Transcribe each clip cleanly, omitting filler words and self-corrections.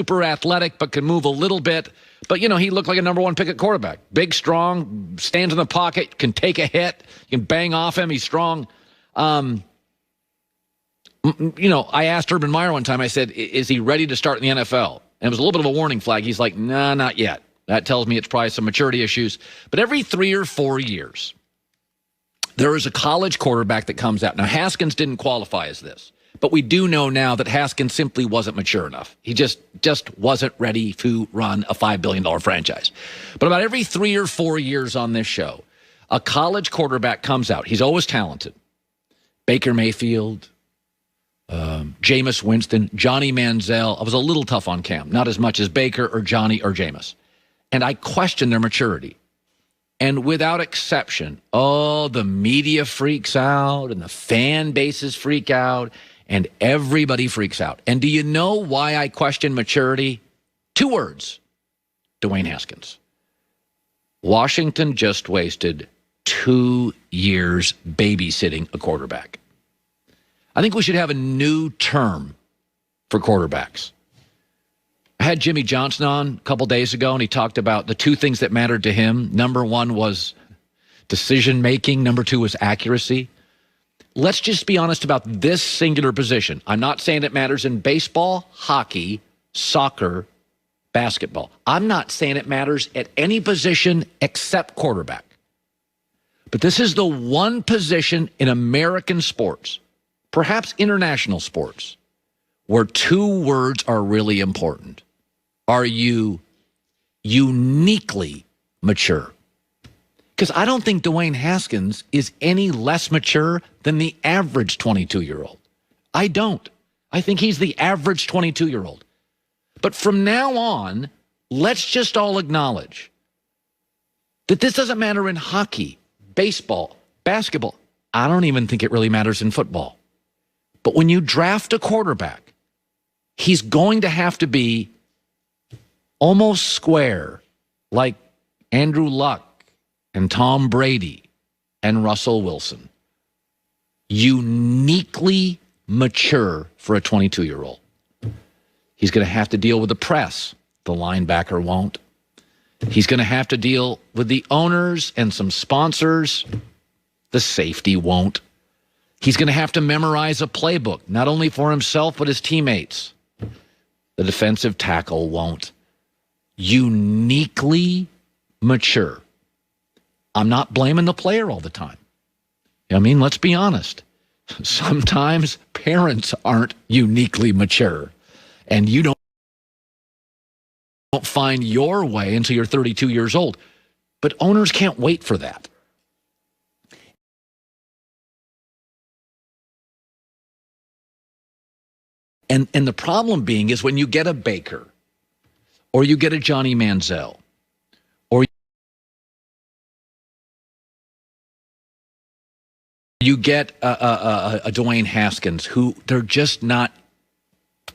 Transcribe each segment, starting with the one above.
super athletic, but can move a little bit. But, he looked like a number one pick at quarterback. Big, strong, stands in the pocket, can take a hit, you can bang off him. He's strong. I asked Urban Meyer one time, I said, is he ready to start in the NFL? And it was a little bit of a warning flag. He's like, nah, not yet. That tells me it's probably some maturity issues. But every 3 or 4 years, there is a college quarterback that comes out. Now, Haskins didn't qualify as this, but we do know now that Haskins simply wasn't mature enough. He just wasn't ready to run a $5 billion franchise. But about every 3 or 4 years on this show, a college quarterback comes out. He's always talented. Baker Mayfield, Jameis Winston, Johnny Manziel. I was a little tough on Cam, not as much as Baker or Johnny or Jameis. And I question their maturity. And without exception, the media freaks out and the fan bases freak out and everybody freaks out. And do you know why I question maturity? 2 words: Dwayne Haskins. Washington just wasted 2 years babysitting a quarterback. I think we should have a new term for quarterbacks. I had Jimmy Johnson on a couple days ago, and he talked about the 2 things that mattered to him. Number 1 was decision-making. Number 2 was accuracy. Let's just be honest about this singular position. I'm not saying it matters in baseball, hockey, soccer, basketball. I'm not saying it matters at any position except quarterback. But this is the one position in American sports, perhaps international sports, where 2 words are really important. Are you uniquely mature? Because I don't think Dwayne Haskins is any less mature than the average 22-year-old. I don't. I think he's the average 22-year-old. But from now on, let's just all acknowledge that this doesn't matter in hockey, baseball, basketball. I don't even think it really matters in football. But when you draft a quarterback, he's going to have to be almost square, like Andrew Luck and Tom Brady and Russell Wilson. Uniquely mature for a 22-year-old. He's going to have to deal with the press. The linebacker won't. He's going to have to deal with the owners and some sponsors. The safety won't. He's going to have to memorize a playbook, not only for himself, but his teammates. The defensive tackle won't. Uniquely mature. I'm not blaming the player all the time. I mean, let's be honest. Sometimes parents aren't uniquely mature, and you don't find your way until you're 32 years old. But owners can't wait for that. And the problem being is when you get a Baker, or you get a Johnny Manziel, or you get a Dwayne Haskins, who they're just not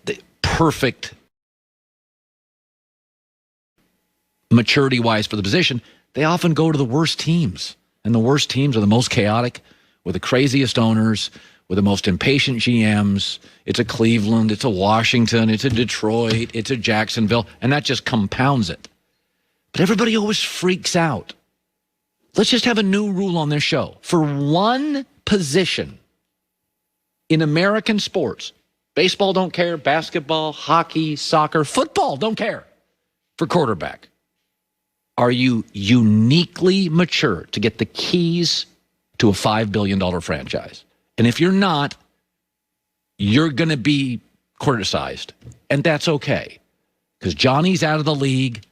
the perfect maturity-wise for the position. They often go to the worst teams, and the worst teams are the most chaotic, with the craziest owners, with the most impatient GMs. It's a Cleveland, it's a Washington, it's a Detroit, it's a Jacksonville, and that just compounds it. But everybody always freaks out. Let's just have a new rule on this show. For one position in American sports, baseball don't care, basketball, hockey, soccer, football don't care, for quarterback. Are you uniquely mature to get the keys to a $5 billion franchise? And if you're not, you're going to be criticized. And that's okay. Because Johnny's out of the league.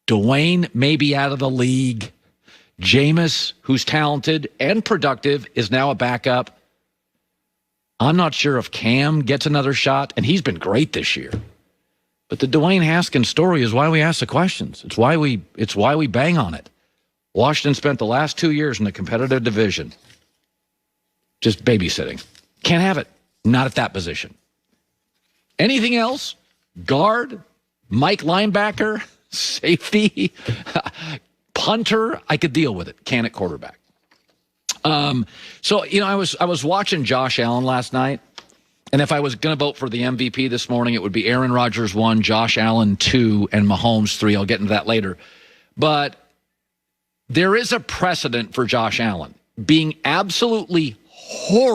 Dwayne may be out of the league. Jameis, who's talented and productive, is now a backup. I'm not sure if Cam gets another shot, and he's been great this year. But the Dwayne Haskins story is why we ask the questions. It's why we bang on it. Washington spent the last 2 years in the competitive division just babysitting. Can't have it. Not at that position. Anything else? Guard, Mike linebacker, safety, punter, I could deal with it. Can at quarterback. I was watching Josh Allen last night, And if I was going to vote for the MVP this morning, it would be Aaron Rodgers 1, Josh Allen 2, and Mahomes 3. I'll get into that later. But there is a precedent for Josh Allen being absolutely horrible